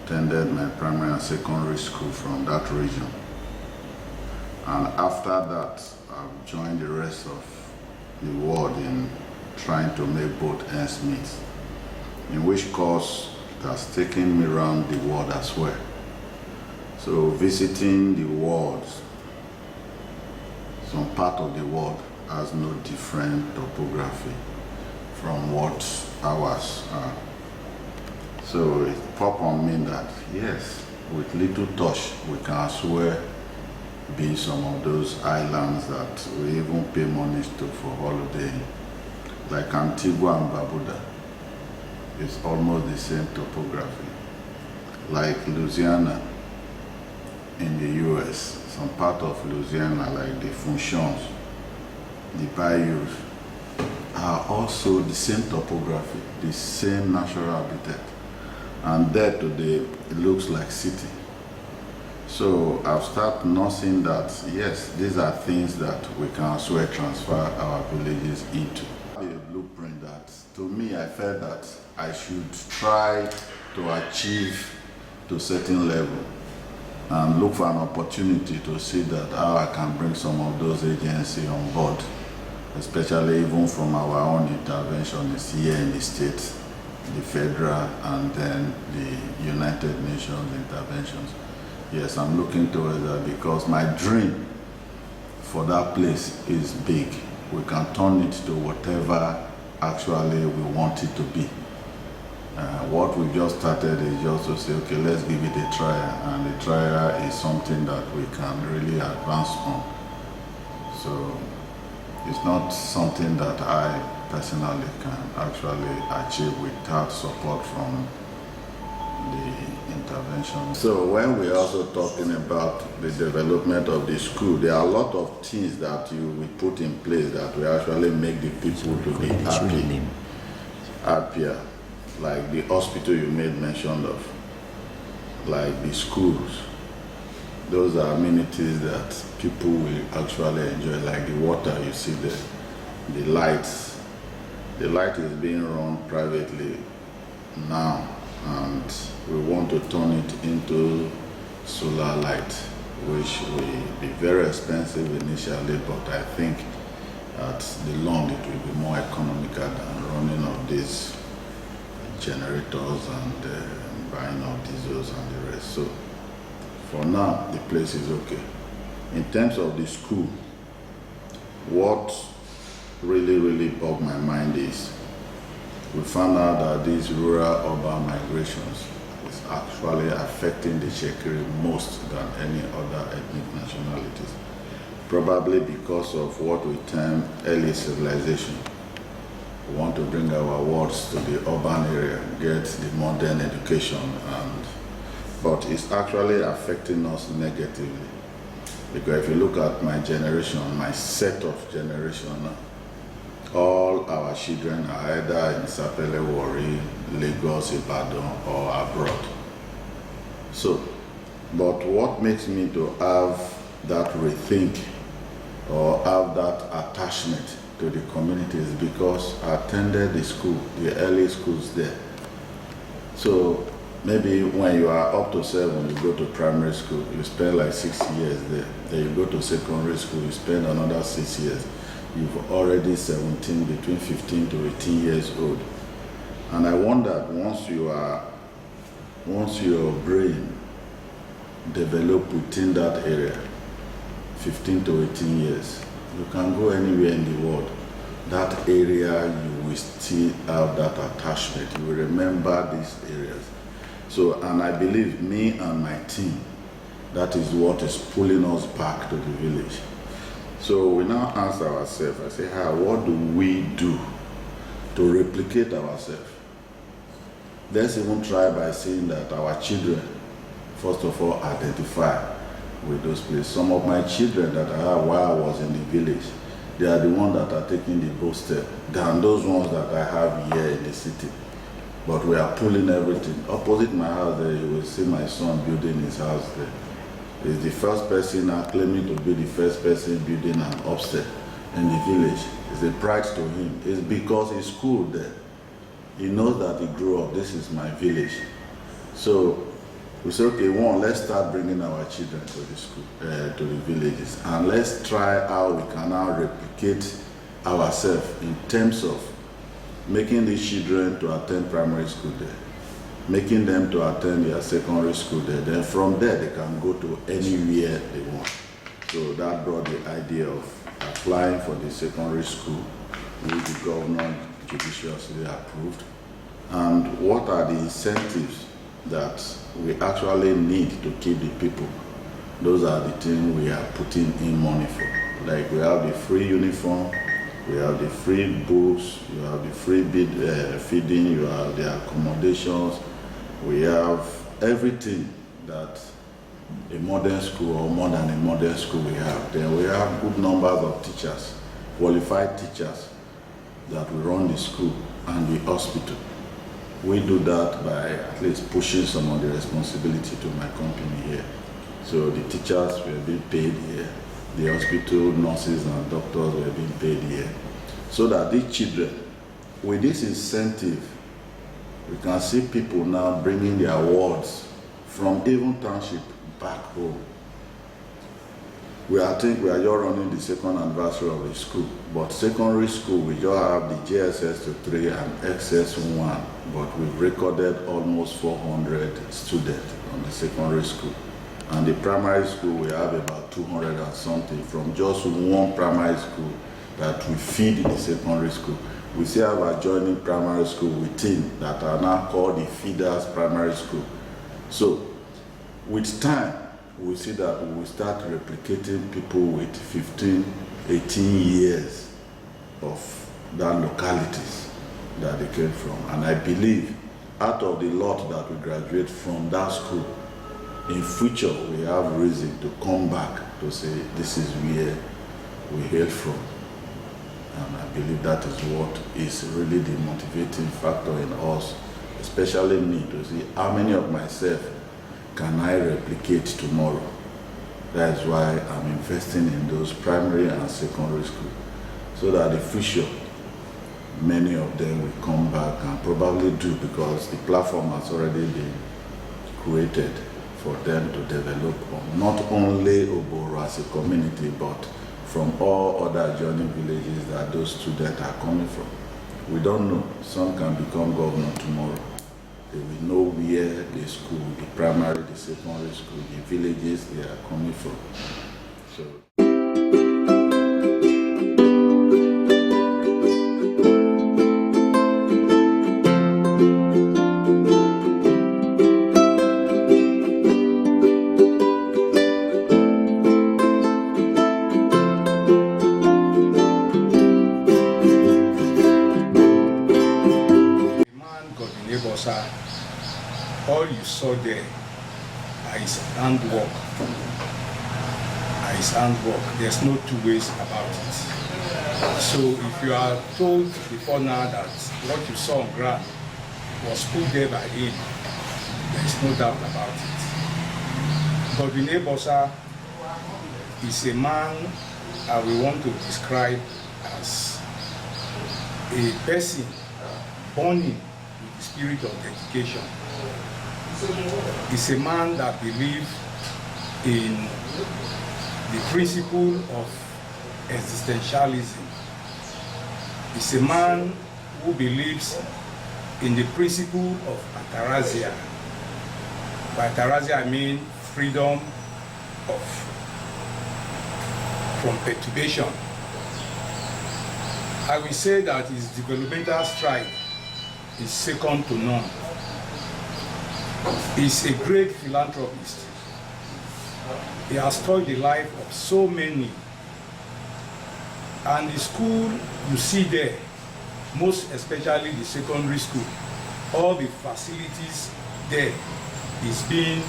attended my primary and secondary school from that region. And after that, I've joined the rest of the world in trying to make both ends meet, in which course it has taken me around the world as well. So visiting the world, some part of the world has no different topography from what ours are. So it popped on me that yes, with little touch, we can as well be some of those islands that we even pay money to for holiday, like Antigua and Barbuda. It's almost the same topography. Like Louisiana in the US, some part of Louisiana, like the Functions, the Mayou, are also the same topography, the same natural habitat. And there today, it looks like city. So I've started noticing that, yes, these are things that we can as well transfer our villages into. A blueprint that, to me, I felt that I should try to achieve to a certain level and look for an opportunity to see that how I can bring some of those agencies on board, especially even from our own interventionists here in the state, the federal, and then the United Nations interventions. Yes, I'm looking towards that because my dream for that place is big. We can turn it to whatever actually we want it to be. What we just started is just to say, okay, let's give it a try, and the trial is something that we can really advance on. So it's not something that I personally can actually achieve without support from the intervention. So when we're also talking about the development of the school, there are a lot of things that we put in place that will actually make the people to be happier. Like the hospital you made mention of, like the schools. Those are amenities that people will actually enjoy, like the water you see there, the lights. The light is being run privately now, and we want to turn it into solar light, which will be very expensive initially, but I think at the long it will be more economical than running of these generators and buying of diesels and the rest. So for now, the place is okay. In terms of the school, what really bugged my mind is we found out that these rural-urban migrations is actually affecting the Shekiri most than any other ethnic nationalities, probably because of what we term early civilization. We want to bring our wards to the urban area, get the modern education, but it's actually affecting us negatively. Because if you look at my generation, my set of generation, all our children are either in Sapele, Warri, Lagos, Ibadan, or abroad. So, but what makes me to have that rethink or have that attachment to the community is because I attended the school, the early schools there. So maybe when you are up to 7, you go to primary school, you spend like 6 years there. Then you go to secondary school, you spend another 6 years. You've already 17, between 15 to 18 years old. And I wondered, once your brain develop within that area, 15 to 18 years, you can go anywhere in the world. That area, you will still have that attachment. You will remember these areas. So, and I believe me and my team, that is what is pulling us back to the village. So we now ask ourselves, I say, what do we do to replicate ourselves? Let's even try by saying that our children, first of all, identify with those places. Some of my children that I have while I was in the village, they are the ones that are taking the bold step than those ones that I have here in the city. But we are pulling everything. Opposite my house there, you will see my son building his house there. He's the first person now claiming to be the first person building an upstairs in the village. It's a pride to him. It's because he's schooled there. He knows that he grew up. This is my village. So we say, okay, one, let's start bringing our children to the school, to the villages, and let's try how we can now replicate ourselves in terms of making these children to attend primary school there, making them to attend their secondary school there. Then from there, they can go to anywhere they want. So that brought the idea of applying for the secondary school, which the governor judiciously approved. And what are the incentives that we actually need to keep the people? Those are the things we are putting in money for. Like we have the free uniform, we have the free books, you have the free feeding, you have the accommodations, we have everything that a modern school or more than a modern school we have. Then we have good numbers of teachers, qualified teachers that will run the school and the hospital. We do that by at least pushing some of the responsibility to my company here. So the teachers were being paid here, the hospital nurses and doctors were being paid here. So that these children, with this incentive, we can see people now bringing their awards from even township back home. I think we are just running the second anniversary of the school, but secondary school, we just have the JSS to 3 and XS 1, but we've recorded almost 400 students on the secondary school. And the primary school, we have about 200 and something from just one primary school that we feed in the secondary school. We still have adjoining primary school within that are now called the feeders primary school. So with time, we see that we will start replicating people with 15, 18 years of that localities that they came from. And I believe out of the lot that we graduate from that school, in future we have reason to come back to say this is where we hail from. And I believe that is what is really the motivating factor in us, especially me, to see how many of myself can I replicate tomorrow. That's why I'm investing in those primary and secondary schools, so that in the future, many of them will come back and probably do, because the platform has already been created for them to develop on not only Oboghoro as a community, but from all other adjoining villages that those students are coming from. We don't know. Some can become governor tomorrow. They will know where the school, the primary, the secondary school, the villages they are coming from. So. All you saw there is handwork. There's no two ways about it. So if you are told before now that what you saw on ground was put there by him, there is no doubt about it. Godwin Ebosa is a man I will want to describe as a person born in with the spirit of dedication. He's a man that believes in the principle of existentialism. He's a man who believes in the principle of ataraxia. By ataraxia, I mean freedom from perturbation. I will say that his developmental stride is second to none. He's a great philanthropist. He has touched the life of so many. And the school you see there, most especially the secondary school, all the facilities there is being,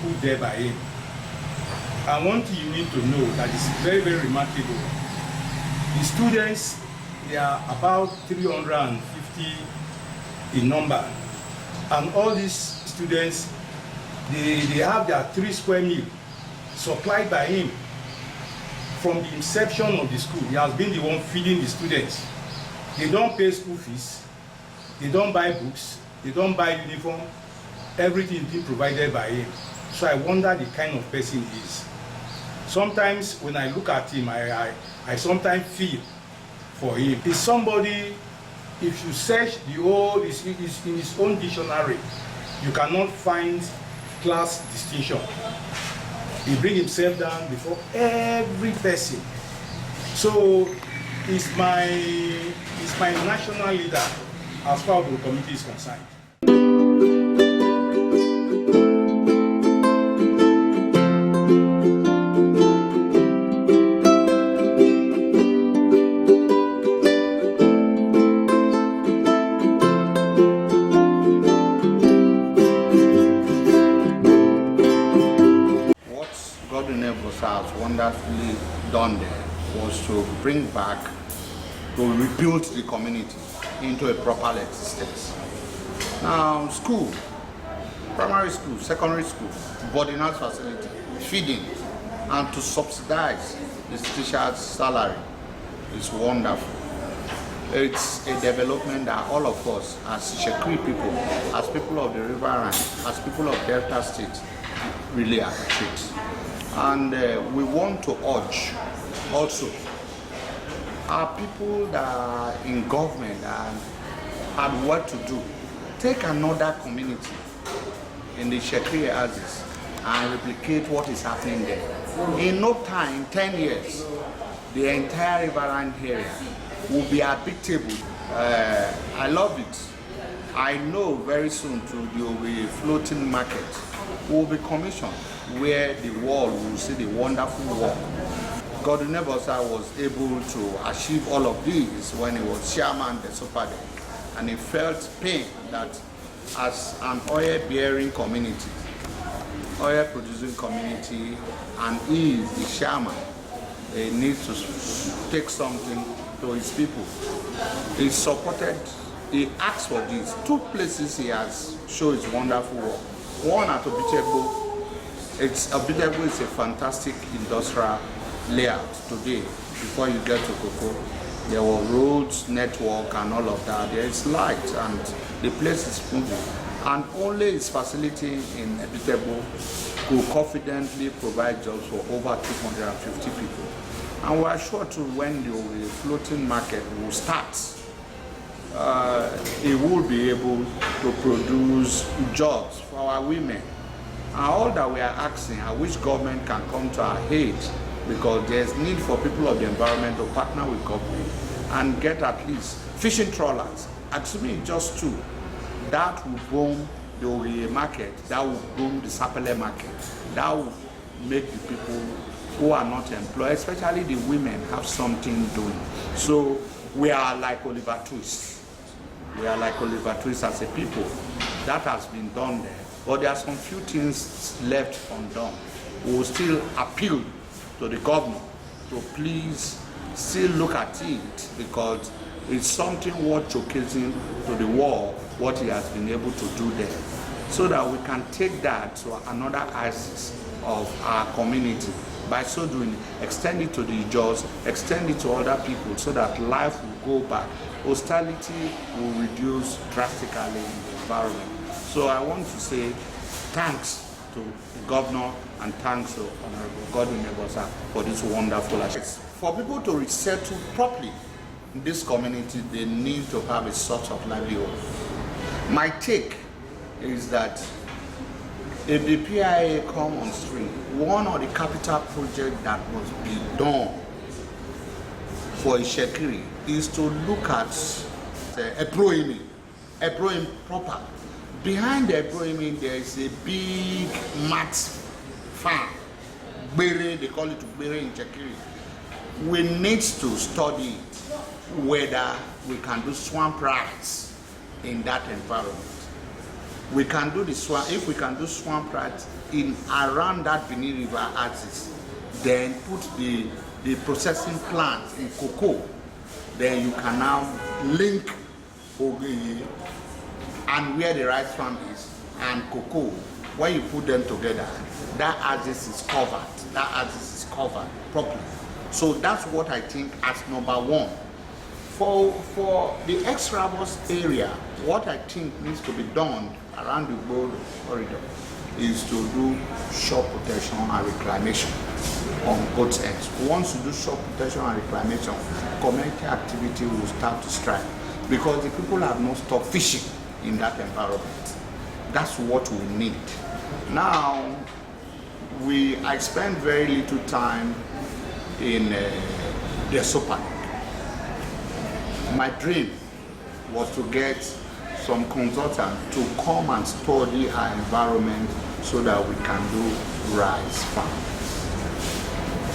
put there by him. And one thing you need to know that is very, very remarkable. The students, they are about 350 in number. And all these students, they have their 3 square meal supplied by him from the inception of the school. He has been the one feeding the students. They don't pay school fees, they don't buy books, they don't buy uniform. everything being provided by him. So I wonder the kind of person he is. Sometimes when I look at him, I sometimes feel for him. He's somebody, if you search the whole, in his own dictionary, you cannot find class distinction. He brings himself down before every person. So he's my national leader as far as the community is concerned. Godwin Ebosa has wonderfully done there was to bring back, to rebuild the community into a proper existence. Now, school, primary school, secondary school, boarding house facility, feeding, and to subsidize the teacher's salary is wonderful. It's a development that all of us, as Shekri people, as people of the River Rhine, as people of Delta State, really appreciate. And we want to urge also our people that are in government and have work to do, take another community in the Shekri Oasis and replicate what is happening there. In no time, 10 years, the entire River Rhine area will be habitable. I love it. I know very soon there will be a floating market will be commissioned where the world will see the wonderful work. Godwin Ebosa was able to achieve all of these when he was chairman of the Supade, and he felt pain that as an oil-bearing community, oil-producing community, and he is the chairman, he needs to take something to his people. He supported, he asked for this. 2 places he has shown his wonderful work. One at Oboghoro. Oboghoro is a fantastic industrial layout today. Before you get to cocoa, there were roads, network, and all of that. There is light, and the place is moving. And only its facility in Oboghoro could confidently provide jobs for over 250 people. And we are sure to, when the floating market will start, it will be able to produce jobs for our women. And all that we are asking, I wish government can come to our aid, because there's need for people of the environment to partner with government and get at least fishing trawlers. Assuming just 2, that will boom the Warri market, that will boom the Sapele market, that will make the people who are not employed, especially the women, have something doing. So we are like Oliver Twist. We are like Oliver Twist as a people. That has been done there. But there are some few things left undone. We will still appeal to the governor to please still look at it, because it's something worth showcasing to the world what he has been able to do there, so that we can take that to another axis of our community. By so doing, extend it to the Ijaws, extend it to other people, so that life will go back. Hostility will reduce drastically in the environment. So I want to say thanks to the governor and thanks to Honorable Godwin Ebosa for this wonderful action. For people to resettle properly in this community, they need to have a sort of livelihood. My take is that if the PIA come on stream, one of the capital projects that must be done for Shekiri is to look at Eproimi proper. Behind the Eproimi, there is a big mat farm. Bere, they call it Bere in Shekiri. We need to study whether we can do swamp rights in that environment. We can do the swamp, if we can do swamp rights in around that Benin River axis, then put the processing plant in cocoa, then you can now link Oboghoro and where the rice farm is and cocoa. When you put them together, that axis is covered. That axis is covered properly. So that's what I think as number one For the ex-Rabos area, what I think needs to be done around the Oboghoro corridor is to do shore protection and reclamation on both ends. Once you do shore protection and reclamation, community activity will start to strike because the people have not stopped fishing in that environment. That's what we need. Now, I spend very little time in the super. My dream was to get some consultant to come and study our environment so that we can do rice farm.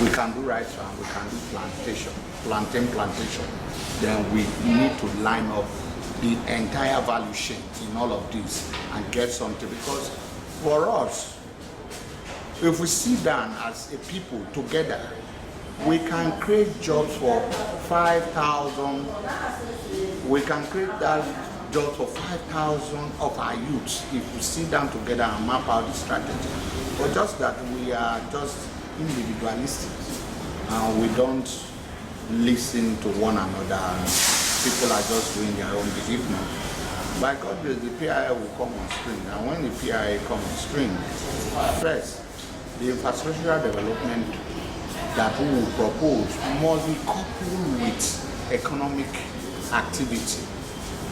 We can do rice farm, we can do plantain plantation. Then we need to line up the entire value chain in all of this and get something, because for us, if we sit down as a people together, we can create jobs for 5,000. We can create that jobs for 5,000 of our youths if we sit down together and map out the strategy. But just that we are just individualistic and we don't listen to one another and people are just doing their own belief now. By God grace, the PIA will come on stream, and when the PIA comes on stream, first, the infrastructural development that we will propose must be coupled with economic activity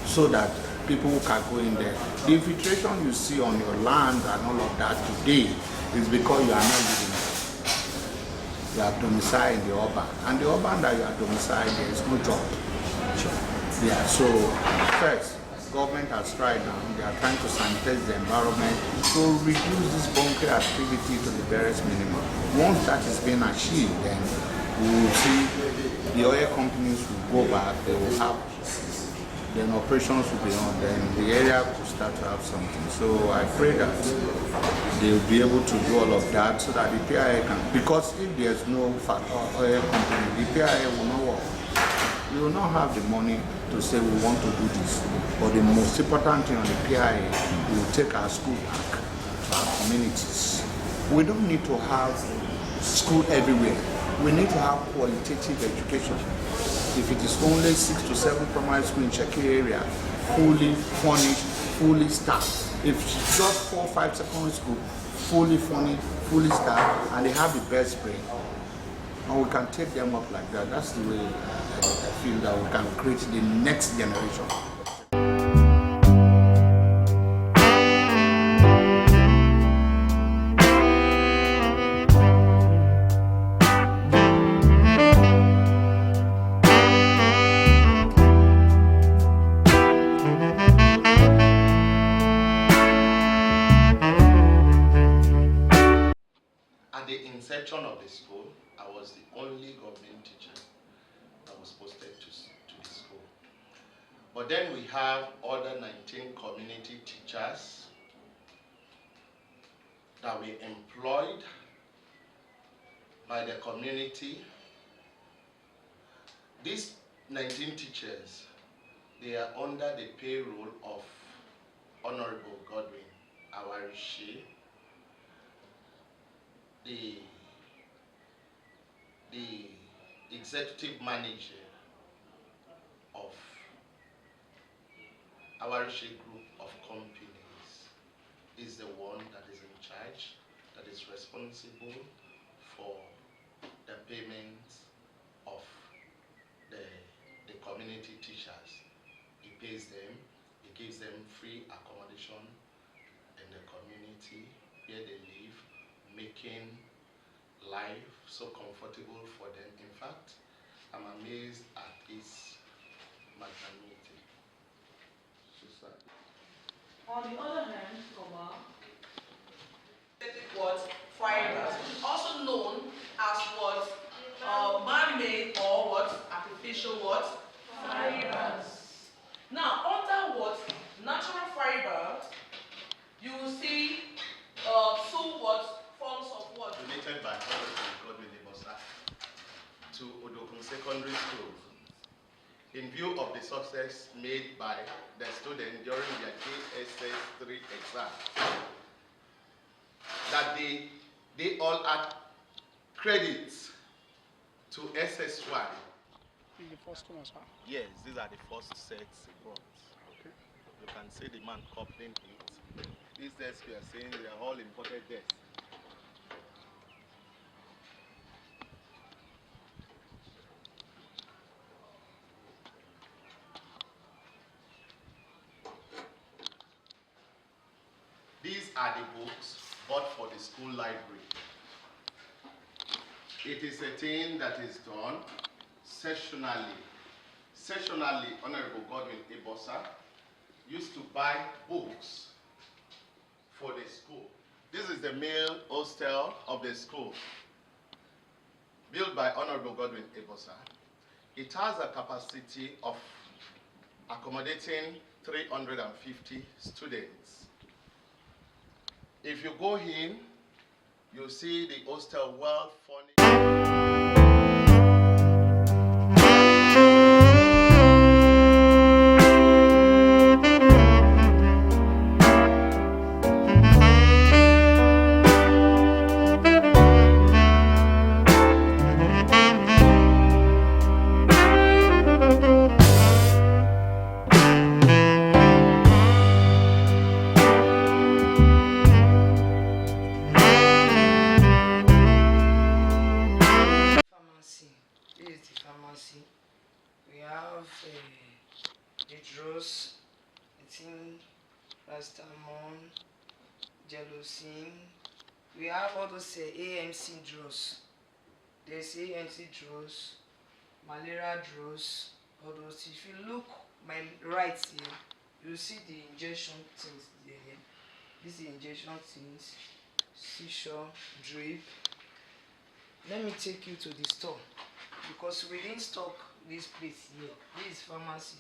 so that people can go in there. The infiltration you see on your land and all of that today is because you are not living there. You are domiciled in the urban, and the urban that you are domiciled, there is no job. Yeah, so first, government has tried now, they are trying to sanitize the environment to reduce this bunkering activity to the barest minimum. Once that is being achieved, then we will see the oil companies will go back, they will have, then operations will be on, then the area will start to have something. So I pray that they will be able to do all of that so that the PIA can, because if there's no oil company, the PIA will not work. We will not have the money to say we want to do this. But the most important thing on the PIA, we will take our school back to our communities. We don't need to have school everywhere. We need to have qualitative education. If it is only 6 to 7 primary school in Sheki area, fully furnished, fully staffed. If it's just 4 or 5 secondary school, fully furnished, fully staffed, and they have the best brain, and we can take them up like that. That's the way I feel that we can create the next generation. At the inception of the school, I was the only government teacher that was posted to the school. But then we have other 19 community teachers that we employed by the community. These 19 teachers, they are under the payroll of Honorable Godwin Toritsereju, the executive manager of Warri group of companies, is the one that is in charge, that is responsible for the payment of the community teachers. He pays them, he gives them free accommodation in the community where they live, making life so comfortable for them. In fact, I'm amazed at his magnanimity. On the other hand, what fibers, also known as what man-made or what artificial what fibers. Now, under what natural fiber, you will see two what forms of what Donated by Godwin Ebosa to Oboghoro Secondary School in view of the success made by the students during their KSS3 exam, that they all add credits to SS1 is the first one, sir. Yes, these are the first sets he brought. Okay. You can see the man coupling it. These desks we are seeing, they are all imported desks. These are the books bought for the school library. It is a thing that is done sessionally. Sessionally, Honorable Godwin Ebosa used to buy books for the school. This is the male hostel of the school, built by Honorable Godwin Ebosa. It has a capacity of accommodating 350 students. If you go in, you'll see the hostel well furnished. We have the drugs, paracetamol, gelocin. We have all those AMC drugs. There's AMC drugs, malaria drugs, all those. If you look my right here, you see the injection things there. These are injection things, seizure, drip. Let me take you to the store because we didn't stock this place here. This is pharmacy.